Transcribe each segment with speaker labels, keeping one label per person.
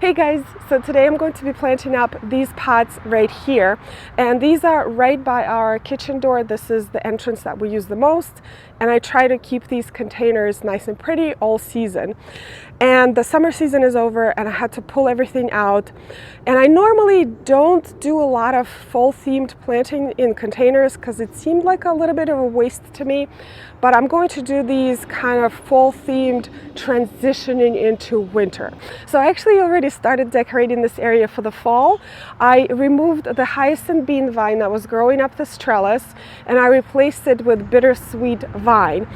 Speaker 1: Hey guys, so today I'm going to be planting up these pots right here, and these are right by our kitchen door. This is the entrance that we use the most, and I try to keep these containers nice and pretty all season. And the summer season is over and I had to pull everything out, and I normally don't do a lot of fall themed planting in containers because it seemed like a little bit of a waste to me, but I'm going to do these kind of fall themed transitioning into winter. So I actually already started decorating this area for the fall. I removed the hyacinth bean vine that was growing up this trellis, and I replaced it with bittersweet vine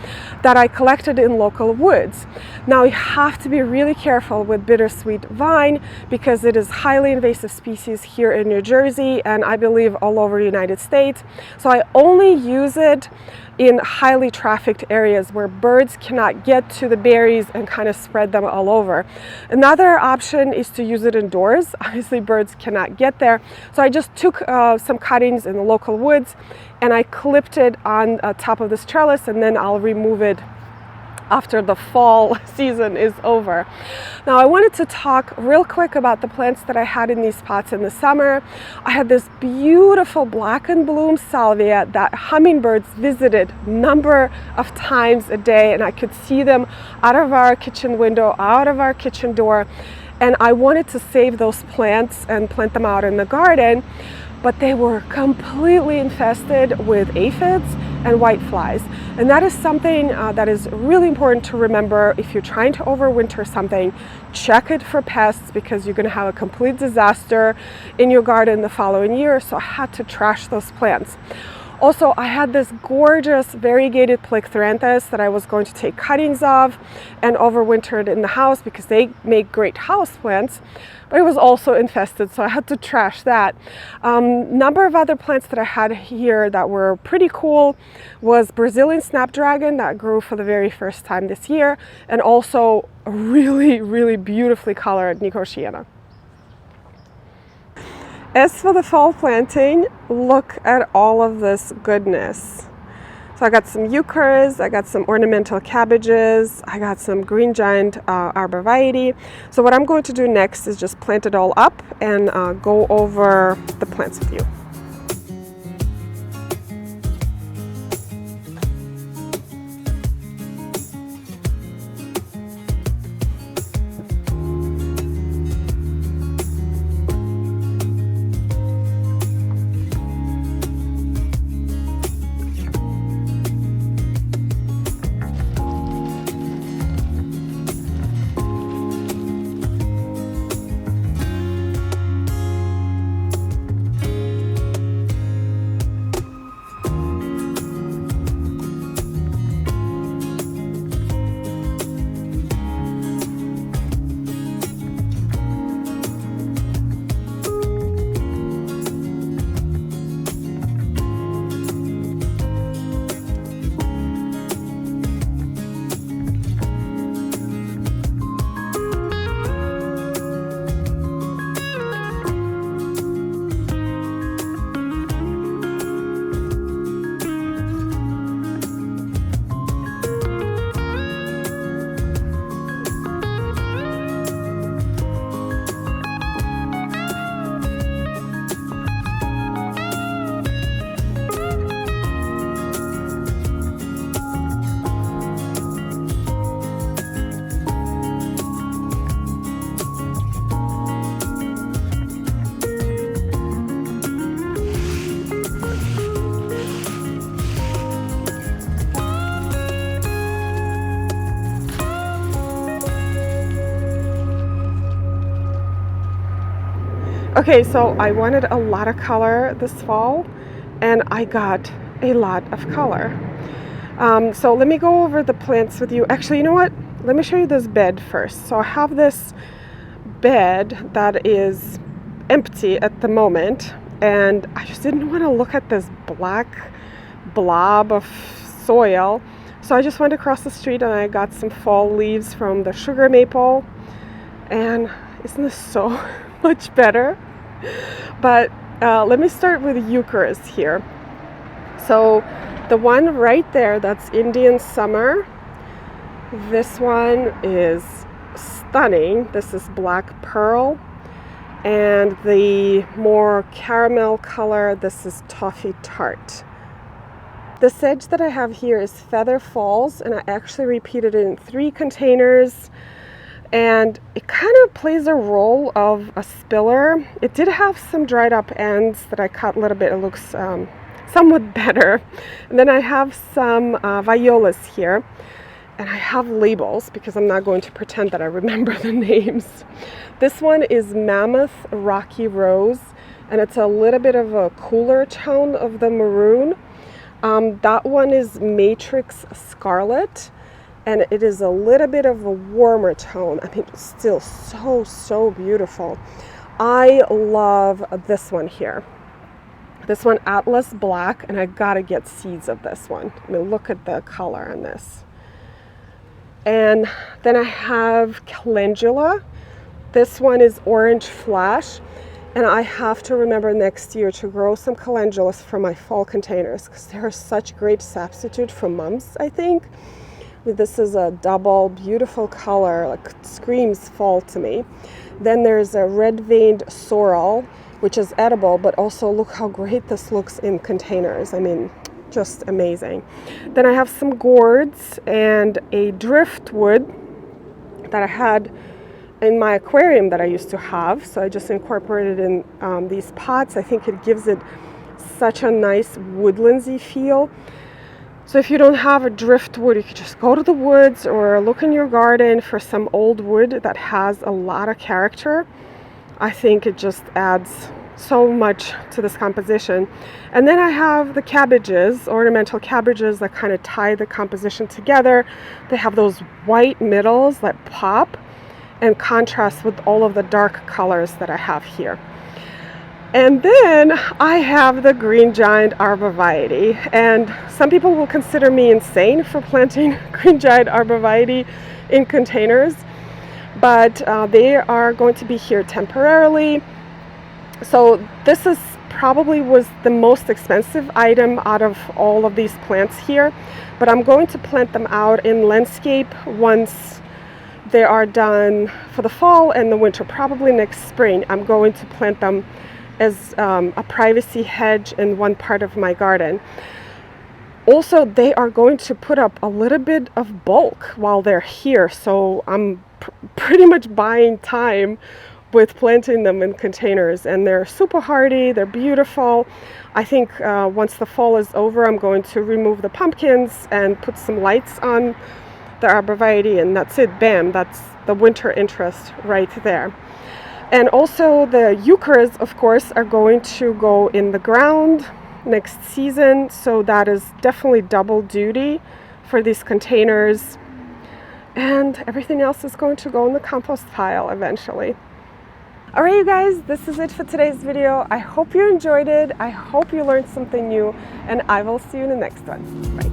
Speaker 1: that I collected in local woods. Now you have to be really careful with bittersweet vine because it is highly invasive species here in New Jersey and I believe all over the United States. So I only use it in highly trafficked areas where birds cannot get to the berries and kind of spread them all over. Another option is to use it indoors. Obviously birds cannot get there. So I just took some cuttings in the local woods and I clipped it on top of this trellis, and then I'll remove it after the fall season is over. Now I wanted to talk real quick about the plants that I had in these pots in the summer. I had this beautiful black and bloom salvia that hummingbirds visited a number of times a day, and I could see them out of our kitchen window, out of our kitchen door, and I wanted to save those plants and plant them out in the garden, but they were completely infested with aphids and whiteflies. And that is something that is really important to remember if you're trying to overwinter something. Check it for pests because you're going to have a complete disaster in your garden the following year. So I had to trash those plants. Also, I had this gorgeous variegated Plectranthus that I was going to take cuttings of and overwintered in the house because they make great house plants, but it was also infested, so I had to trash that. Number of other plants that I had here that were pretty cool was Brazilian snapdragon that grew for the very first time this year, and also a really, really beautifully colored Nicotiana. As for the fall planting, look at all of this goodness. So I got some Heucheras, I got some ornamental cabbages, I got some green giant Arborvitae. So what I'm going to do next is just plant it all up and go over the plants with you. Okay, so I wanted a lot of color this fall, and I got a lot of color. So let me go over the plants with you. Actually, you know what? Let me show you this bed first. So I have this bed that is empty at the moment, and I just didn't want to look at this black blob of soil. So I just went across the street and I got some fall leaves from the sugar maple, and isn't this so much better? But let me start with Heucheras here. So the one right there, that's Indian Summer. This one is stunning. This is Black Pearl, and the more caramel color, this is Toffee Tart. The sedge that I have here is Feather Falls, and I actually repeated it in 3 containers, and it kind of plays a role of a spiller. It did have some dried up ends that I cut a little bit. It looks somewhat better. And then I have some violas here, and I have labels because I'm not going to pretend that I remember the names. This one is Mammoth Rocky Rose, and it's a little bit of a cooler tone of the maroon. That one is Matrix Scarlet, and it is a little bit of a warmer tone. I mean, it's still so beautiful. I love this one here. This one, Atlas Black, and I gotta get seeds of this one. I mean, look at the color on this. And then I have Calendula. This one is Orange Flash. And I have to remember next year to grow some calendulas for my fall containers because they're such great substitute for mums, I think. This is a double beautiful color, like screams fall to me. Then there's a red-veined sorrel, which is edible, but also look how great this looks in containers. I mean, just amazing. Then I have some gourds and a driftwood that I had in my aquarium that I used to have, so I just incorporated in these pots. I think it gives it such a nice woodlandsy feel. So if you don't have a driftwood, you could just go to the woods or look in your garden for some old wood that has a lot of character. I think it just adds so much to this composition. And then I have the cabbages, ornamental cabbages that kind of tie the composition together. They have those white middles that pop and contrast with all of the dark colors that I have here. And then I have the green giant Arborvitae, and some people will consider me insane for planting green giant Arborvitae in containers, but they are going to be here temporarily. So this is probably was the most expensive item out of all of these plants here, but I'm going to plant them out in landscape once they are done for the fall and the winter. Probably next spring I'm going to plant them as a privacy hedge in one part of my garden. Also, they are going to put up a little bit of bulk while they're here, so I'm pretty much buying time with planting them in containers, and they're super hardy, they're beautiful. I think once the fall is over, I'm going to remove the pumpkins and put some lights on the Arborvitae, and that's it. Bam, that's the winter interest right there. And also the Heucheras, of course, are going to go in the ground next season, so that is definitely double duty for these containers, and everything else is going to go in the compost pile eventually. All right, you guys, this is it for today's video. I hope you enjoyed it. I hope you learned something new, and I will see you in the next one. Bye.